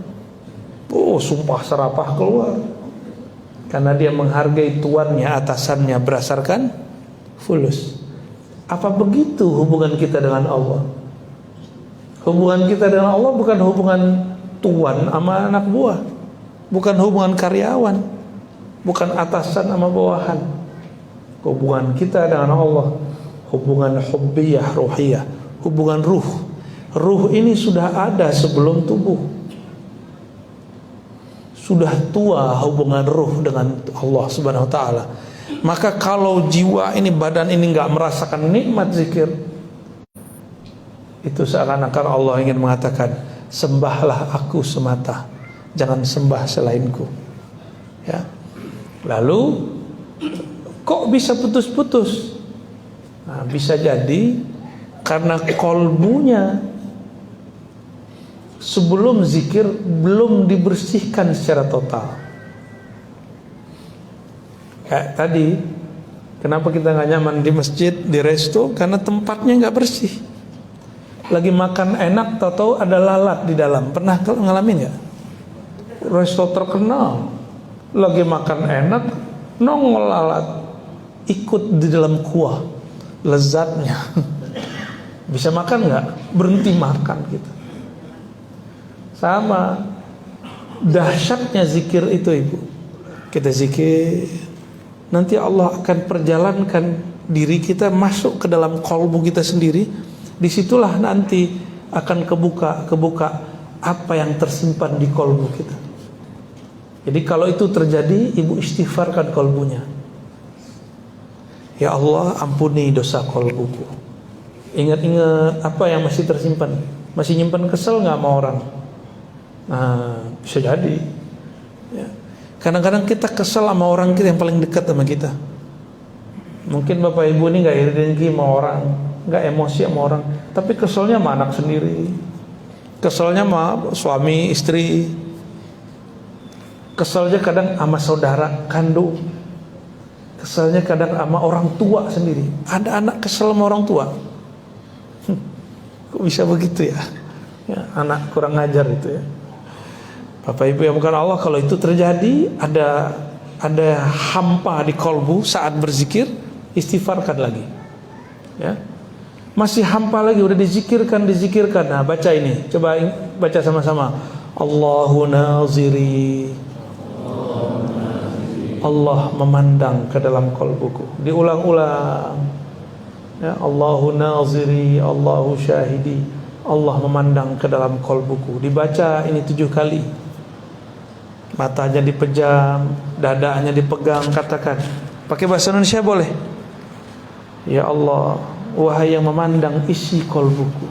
Oh, sumpah serapah keluar. Karena dia menghargai tuannya, atasannya berdasarkan fulus. Apa begitu hubungan kita dengan Allah? Hubungan kita dengan Allah bukan hubungan tuan sama anak buah, bukan hubungan karyawan, bukan atasan sama bawahan. Hubungan kita dengan Allah hubungan hubbiyah, ruhiyah, hubungan ruh. Ruh ini sudah ada sebelum tubuh. Sudah tua hubungan ruh dengan Allah Subhanahu wa taala. Maka kalau jiwa ini, badan ini enggak merasakan nikmat zikir, itu seakan-akan Allah ingin mengatakan, sembahlah aku semata, jangan sembah selainku. Ya. Lalu kok bisa putus-putus? Nah, bisa jadi karena kolbunya sebelum zikir belum dibersihkan secara total. Kayak tadi, kenapa kita nggak nyaman di masjid, di resto? Karena tempatnya nggak bersih. Lagi makan enak, tahu-tahu ada lalat di dalam. Pernah ngalamin nggak? Resto terkenal, lagi makan enak, nongol lalat, ikut di dalam kuah, lezatnya. Bisa makan nggak? Berhenti makan gitu. Sama dahsyatnya zikir itu ibu. Kita zikir, nanti Allah akan perjalankan diri kita masuk ke dalam kolbu kita sendiri. Disitulah nanti akan kebuka apa yang tersimpan di kolbu kita. Jadi kalau itu terjadi, ibu istighfarkan kolbunya. Ya Allah, ampuni dosa kolbuku. Ingat-ingat apa yang masih tersimpan. Masih nyimpan kesel nggak sama orang? Nah, bisa jadi. Ya. Kadang-kadang kita kesel sama orang kita yang paling dekat sama kita. Mungkin bapak ibu ini nggak iri dengki sama orang, nggak emosi sama orang, tapi keselnya sama anak sendiri, keselnya sama suami istri, keselnya kadang sama saudara kandung, keselnya kadang sama orang tua sendiri. Ada anak kesel sama orang tua. Kok bisa begitu ya? Ya, anak kurang ngajar itu ya. Bapak ibu yang bukan Allah, kalau itu terjadi, ada hampa di kolbu saat berzikir, istighfarkan lagi. Ya. Masih hampa lagi, udah dizikirkan. Nah, baca ini. Coba baca sama-sama. Allahu naziri. Allah memandang ke dalam kolbuku. Diulang-ulang. Ya, Allahu naziri, Allahu syahidi. Allah memandang ke dalam kolbuku. Dibaca ini 7 kali. Matanya dipejam, dadanya dipegang, katakan. Pakai bahasa Indonesia boleh. Ya Allah, wahai yang memandang isi kolbuku.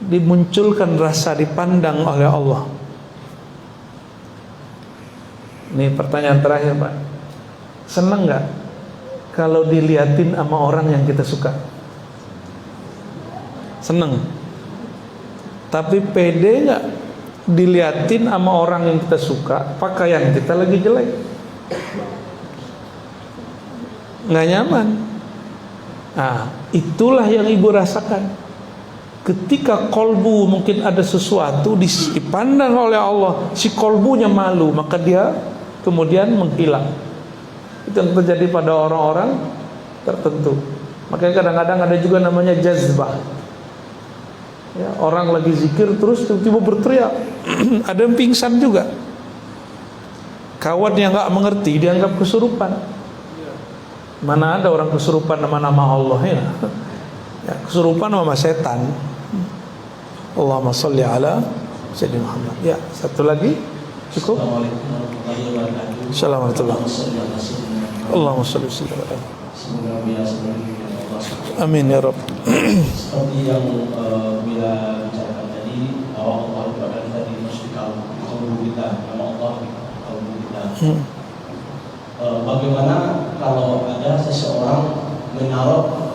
Dimunculkan rasa dipandang oleh Allah. Ini pertanyaan terakhir, Pak. Senang nggak kalau diliatin sama orang yang kita suka? Senang. Tapi pede nggak diliatin sama orang yang kita suka, pakaian kita lagi jelek? Nggak nyaman. Nah, itulah yang ibu rasakan. Ketika kolbu mungkin ada sesuatu dipandang oleh Allah, si kolbunya malu, maka dia kemudian menghilang. Itu yang terjadi pada orang-orang tertentu. Makanya kadang-kadang ada juga namanya jazbah. Ya, orang lagi zikir terus tiba-tiba berteriak. Ada yang pingsan juga. Kawan yang nggak mengerti dianggap kesurupan. Mana ada orang kesurupan nama-nama Allah ya? Ya, kesurupan sama setan. Allahumma sholli ala Sayyidina Muhammad. Ya, satu lagi cukup. Assalamualaikum warahmatullahi wabarakatuh. Assalamualaikum. Allahumma sholli ala Sayyidina. Semoga biasa Allah. Amin ya Rabb. Seperti yang bila bicarakan tadi, Allah berkata tadi mesti kalbu kita, nama Allah kalbu kita. Bagaimana kalau ada seseorang menaruh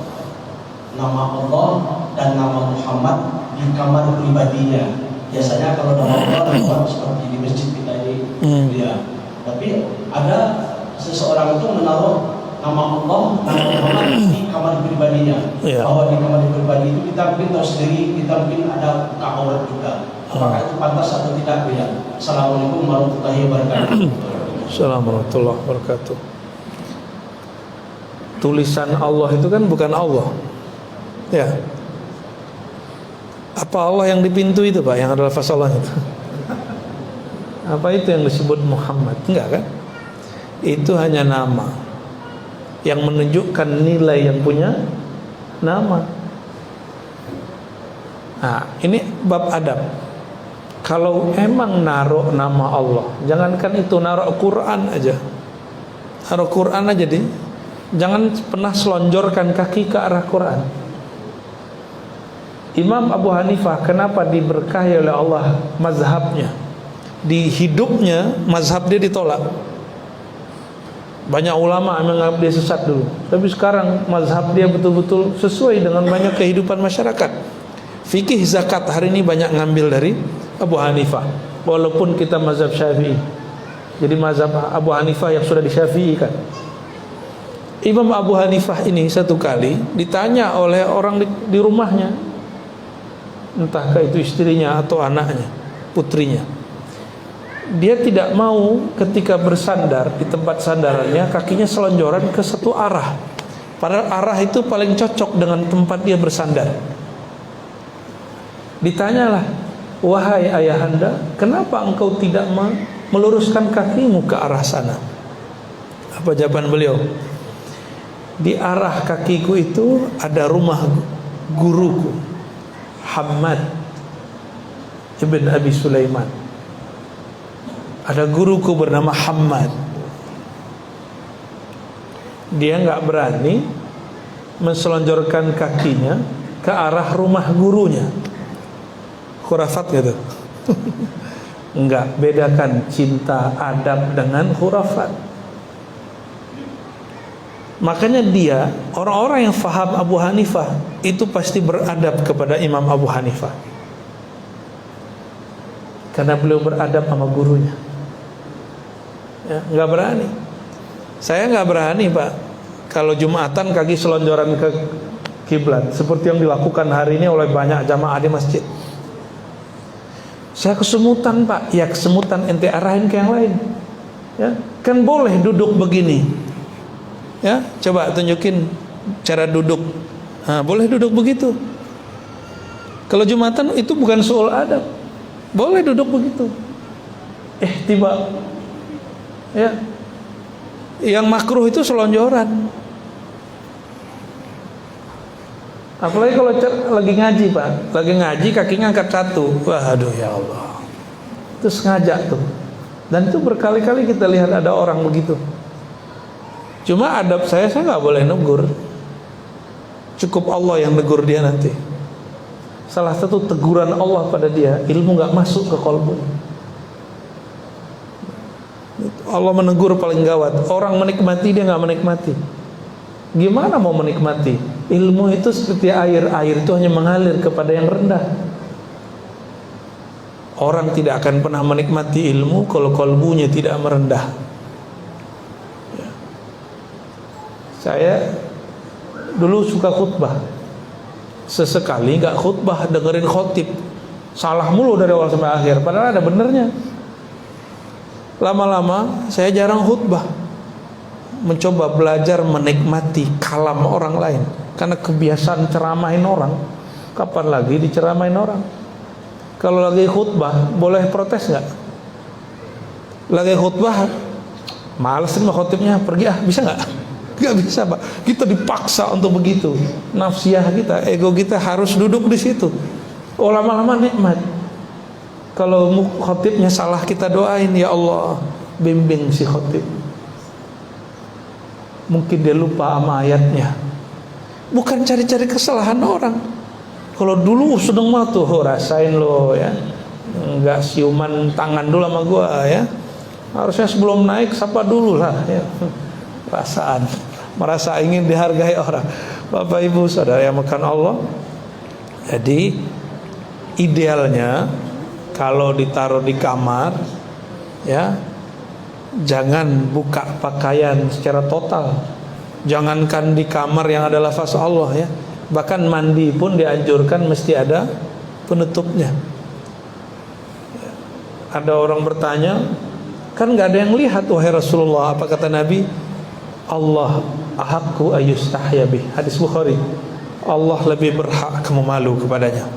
nama Allah dan nama Muhammad di kamar pribadinya? Biasanya kalau nama Allah seperti di masjid kita ini, ya. Tapi ada seseorang itu menaruh nama Allah dan nama Muhammad di kamar pribadinya. Bahwa di kamar pribadi itu kita mungkin tahu sendiri, kita mungkin ada buka aurat juga. Apakah itu pantas atau tidak? Ya. Assalamualaikum warahmatullahi wabarakatuh. Assalamualaikum warahmatullahi wabarakatuh. Tulisan Allah itu kan bukan Allah. Ya. Apa Allah yang di pintu itu, Pak, yang adalah lafaz Allah itu? Apa itu yang disebut Muhammad? Enggak kan? Itu hanya nama yang menunjukkan nilai yang punya nama. Nah, ini bab adab. Kalau emang naruh nama Allah, jangankan itu, naruh Quran aja. Naruh Quran aja deh. Jangan pernah selonjorkan kaki ke arah Quran. Imam Abu Hanifah kenapa diberkahi oleh Allah mazhabnya? Di hidupnya mazhab dia ditolak. Banyak ulama menganggap dia sesat dulu, tapi sekarang mazhab dia betul-betul sesuai dengan banyak kehidupan masyarakat. Fikih zakat hari ini banyak ngambil dari Abu Hanifah, walaupun kita mazhab Syafi'i. Jadi mazhab Abu Hanifah yang sudah disyafi'ikan. Imam Abu Hanifah ini satu kali ditanya oleh orang di rumahnya, entahkah itu istrinya atau anaknya, putrinya. Dia tidak mau ketika bersandar di tempat sandarannya kakinya selonjoran ke satu arah. Padahal arah itu paling cocok dengan tempat dia bersandar. Ditanyalah, wahai ayahanda, kenapa engkau tidak meluruskan kakimu ke arah sana? Apa jawaban beliau? Di arah kakiku itu ada rumah guruku, Hammad ibn Abi Sulaiman. Ada guruku bernama Hammad. Dia nggak berani menselonjorkan kakinya ke arah rumah gurunya. Khurafat gitu. Enggak, bedakan cinta adab dengan khurafat. Makanya dia, orang-orang yang faham Abu Hanifah itu pasti beradab kepada Imam Abu Hanifah, karena beliau beradab sama gurunya. Ya, nggak berani. Saya nggak berani, Pak, kalau Jumatan kaki selonjoran ke kiblat seperti yang dilakukan hari ini oleh banyak jamaah di masjid. Saya kesemutan, Pak. Ya kesemutan, ente arahin ke yang lain. Ya, kan boleh duduk begini. Ya, coba tunjukin cara duduk. Nah, boleh duduk begitu. Kalau Jumatan itu bukan soal adab. Boleh duduk begitu. Tiba. Ya. Yang makruh itu selonjoran. Apalagi kalau lagi ngaji Pak, lagi ngaji kakinya angkat satu, waduh ya Allah, terus ngajak tuh. Dan itu berkali-kali kita lihat ada orang begitu. Cuma adab saya nggak boleh negur, cukup Allah yang negur dia nanti. Salah satu teguran Allah pada dia, ilmu nggak masuk ke kolbu. Allah menegur paling gawat. Orang menikmati dia nggak menikmati. Gimana mau menikmati? Ilmu itu seperti air. Air itu hanya mengalir kepada yang rendah. Orang tidak akan pernah menikmati ilmu kalau kolbunya tidak merendah. Ya. Saya dulu suka khutbah. Sesekali nggak khutbah, dengerin khotib. Salah mulu dari awal sampai akhir. Padahal ada benernya. Lama-lama saya jarang khutbah, mencoba belajar menikmati kalam orang lain. Karena kebiasaan ceramahin orang, kapan lagi diceramahin orang? Kalau lagi khutbah boleh protes nggak? Lagi khutbah males sama khotibnya, pergi bisa nggak? Nggak bisa Pak. Kita dipaksa untuk begitu. Nafsiyah kita, ego kita harus duduk di situ. Oh, lama-lama nikmat. Kalau khotibnya salah kita doain, ya Allah bimbing si khotib. Mungkin dia lupa sama ayatnya. Bukan cari-cari kesalahan orang. Kalau dulu sedang mah tuh rasain lo ya, nggak siuman tangan dulu sama gua ya. Harusnya sebelum naik sapa dulu lah ya. Perasaan merasa ingin dihargai orang. Bapak Ibu Saudara yang makan Allah. Jadi idealnya kalau ditaruh di kamar ya, jangan buka pakaian secara total. Jangankan di kamar yang ada lafaz Allah ya, bahkan mandi pun dianjurkan mesti ada penutupnya. Ada orang bertanya, kan nggak ada yang lihat wahai Rasulullah. Apa kata Nabi? Allah ahaqqu ayyustahya bih. Hadis Bukhari. Allah lebih berhak kamu malu kepadanya.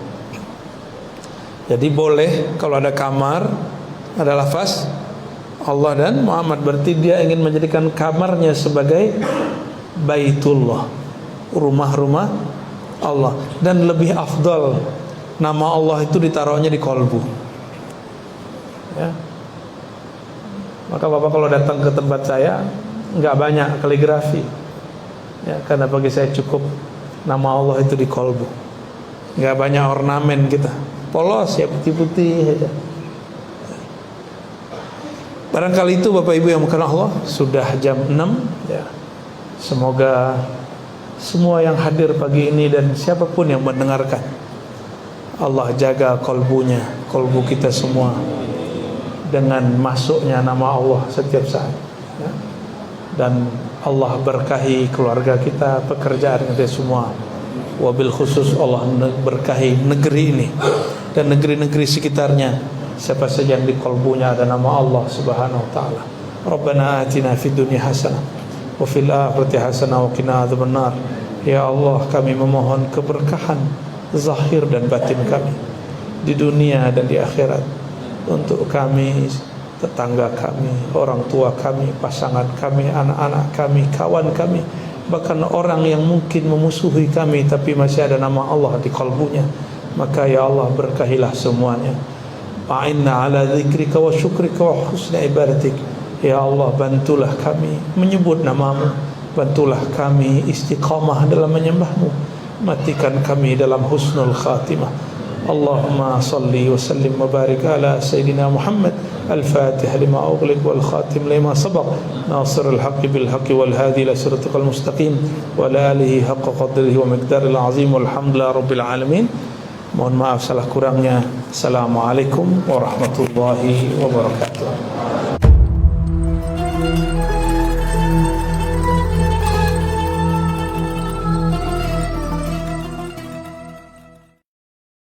Jadi boleh kalau ada kamar, ada lafaz Allah dan Muhammad, berarti dia ingin menjadikan kamarnya sebagai Baitullah, rumah-rumah Allah. Dan lebih afdal nama Allah itu ditaruhnya di kolbu ya. Maka Bapak kalau datang ke tempat saya nggak banyak kaligrafi ya, karena bagi saya cukup nama Allah itu di kolbu. Nggak banyak ornamen kita, polos ya, putih-putih aja. Barangkali itu Bapak Ibu yang makan Allah. Sudah jam 6 ya. Semoga semua yang hadir pagi ini dan siapapun yang mendengarkan, Allah jaga kolbunya, kolbu kita semua, dengan masuknya nama Allah setiap saat ya. Dan Allah berkahi keluarga kita, pekerjaan kita semua. Wabil khusus Allah berkahi negeri ini dan negeri-negeri sekitarnya. Siapa saja yang di kolbunya ada nama Allah Subhanahu wa taala. Rabbana atina fid dunya hasanah wa fil akhirati hasanah wa qina adzabannar. Ya Allah, kami memohon keberkahan zahir dan batin kami di dunia dan di akhirat untuk kami, tetangga kami, orang tua kami, pasangan kami, anak-anak kami, kawan kami, bahkan orang yang mungkin memusuhi kami tapi masih ada nama Allah di kalbunya. Maka ya Allah, berkahilah semuanya. A'inna ala dzikrika wa syukrika wa husni ibadatik. Ya Allah, bantulah kami menyebut namamu, bantulah kami istiqamah dalam menyembahmu, matikan kami dalam husnul khatimah. Allahumma salli wa sallim wa barik ala Sayyidina Muhammad al-Fatih lima ughliq wal khatim lima sabaq nasir al-haqq bil haqq wal hadi ila siratal mustaqim wa ala alihi haqqa qadrihi wa miqdaril azim walhamdulillahi rabbil alamin. Mohon maaf salah kurangnya. Assalamualaikum warahmatullahi wabarakatuh.